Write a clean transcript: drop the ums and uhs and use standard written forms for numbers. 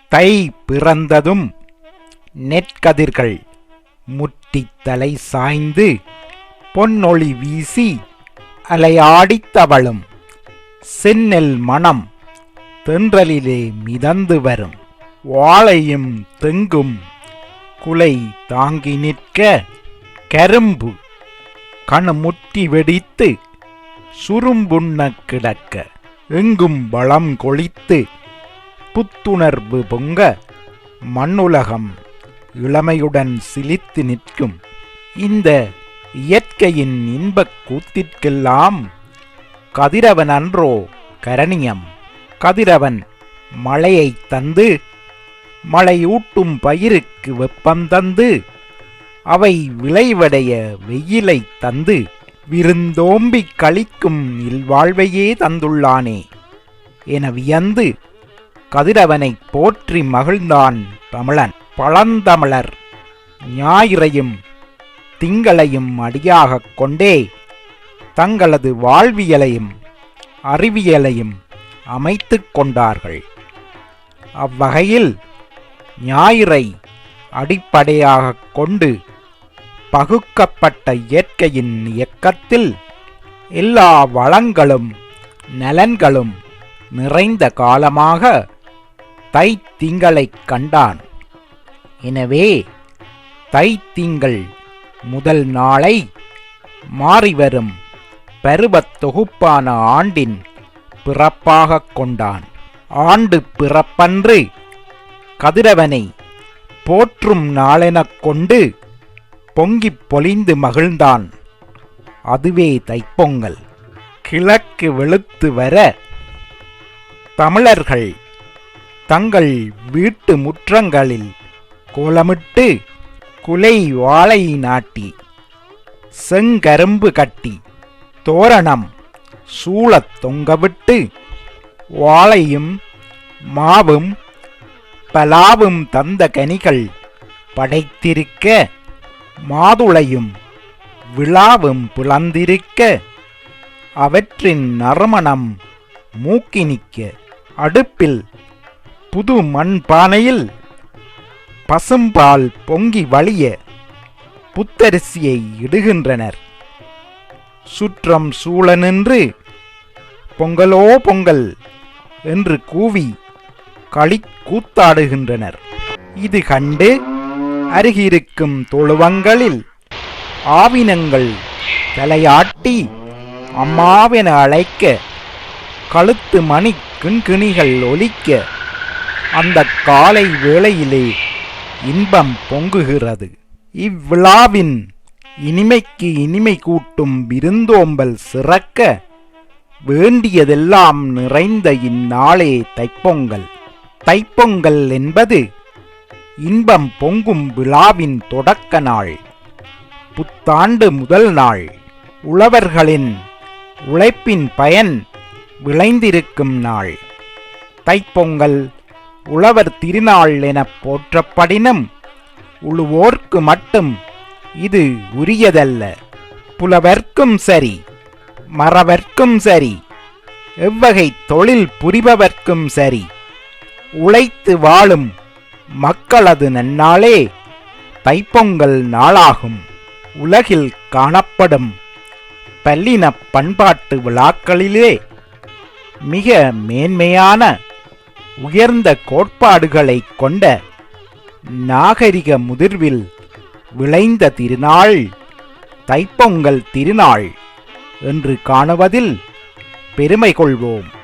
தை பிறந்ததும் நெற்கதிர்கள் முற்றித் தலை சாய்ந்து பொன்னொளி வீசி அலையாடித் தவழும் செந்நெல் மணம் தென்றலிலே மிதந்து வரும். வாழையும் தெங்கும் குலை தாங்கி நிற்க கரும்பு கணுமுற்றி வெடித்து சுரும்புண்ண கிடக்க எங்கும் வளம் கொளித்து புத்துணர்வு பொங்க மண்ணுலகம் இளமையுடன் சிலித்து நிற்கும். இந்த இயற்கையின் இன்பக் கூத்திற்கெல்லாம் கதிரவன் அன்றோ கரணியம். கதிரவன் மழையை தந்து மழையூட்டும் பயிருக்கு வெப்பம் தந்து அவை விளைவடைய வெயிலை தந்து விருந்தோம்பிக் களிக்கும் இல்வாழ்வையே தந்துள்ளானே என வியந்து கதிரவனை போற்றி மகிழ்ந்தான் தமிழன். பழந்தமிழர் ஞாயிறையும் திங்களையும் அடியாகக் கொண்டே தங்களது வாழ்வியலையும் அறிவியலையும் அமைத்துக் கொண்டார்கள். அவ்வகையில் ஞாயிறை அடிப்படையாகக் கொண்டு பகுக்கப்பட்ட இயற்கையின் இயக்கத்தில் எல்லா வளங்களும் நலன்களும் நிறைந்த காலமாக தைத்திங்களைக் கண்டான். எனவே தைத்திங்கள் முதல் நாளை மாறிவரும் பருவத் தொகுப்பான ஆண்டின் பிறப்பாகக் கொண்டான். ஆண்டு பிறப்பன்று கதிரவனை போற்றும் நாளெனக் கொண்டு பொங்கிப் பொலிந்து மகிழ்ந்தான். அதுவே தைப்பொங்கல். கிழக்கு வெளுத்து வர தமிழர்கள் தங்கள் வீட்டு முற்றங்களில் கோலமிட்டு குலை வாழை நாட்டி செங்கரும்பு கட்டி தோரணம் சூழத் தொங்கவிட்டு வாழையும் மாவும் பலாவும் தந்த கனிகள் படைத்திருக்க மாதுளையும் விழாவும் புலந்திருக்க அவற்றின் நறுமணம் மூக்கினிக்க அடுப்பில் புது மண்பானையில் பசும்பால் பொங்கி வழிய புத்தரிசியை இடுகின்றனர். சுற்றம் சூழ நின்று பொங்கலோ பொங்கல் என்று கூவி களி கூத்தாடுகின்றனர். இது கண்டு அருகிருக்கும் தொழுவங்களில் ஆவினங்கள் தலையாட்டி அம்மாவென அழைக்க கழுத்து மணி கிண்கிணிகள் ஒலிக்க அந்த காலை வேளையிலே இன்பம் பொங்குகிறது. இவ்விழாவின் இனிமைக்கு இனிமை கூட்டும் விருந்தோம்பல் சிறக்க வேண்டியதெல்லாம் நிறைந்த இந்நாளே தைப்பொங்கல். தைப்பொங்கல் என்பது இன்பம் பொங்கும் விழாவின் தொடக்க நாள், புத்தாண்டு முதல் நாள், உழவர்களின் உழைப்பின் பயன் விளைந்திருக்கும் நாள். தைப்பொங்கல் உழவர் திருநாள் எனப் போற்றப்படினும் உழுவோர்க்கு மட்டும் இது உரியதல்ல. புலவர்க்கும் சரி, மறவர்க்கும் சரி, எவ்வகை தொழில் புரிபவர்க்கும் சரி, உழைத்து வாழும் மக்களது நன்னாளே தைப்பொங்கல் நாளாகும். உலகில் காணப்படும் பல்லின பண்பாட்டு விழாக்களிலே மிக மேன்மையான உயர்ந்த கோட்பாடுகளை கொண்ட நாகரிக முதிர்வில் விளைந்த திருநாள் தைப்பொங்கல் திருநாள் என்று காணுவதில் பெருமை கொள்வோம்.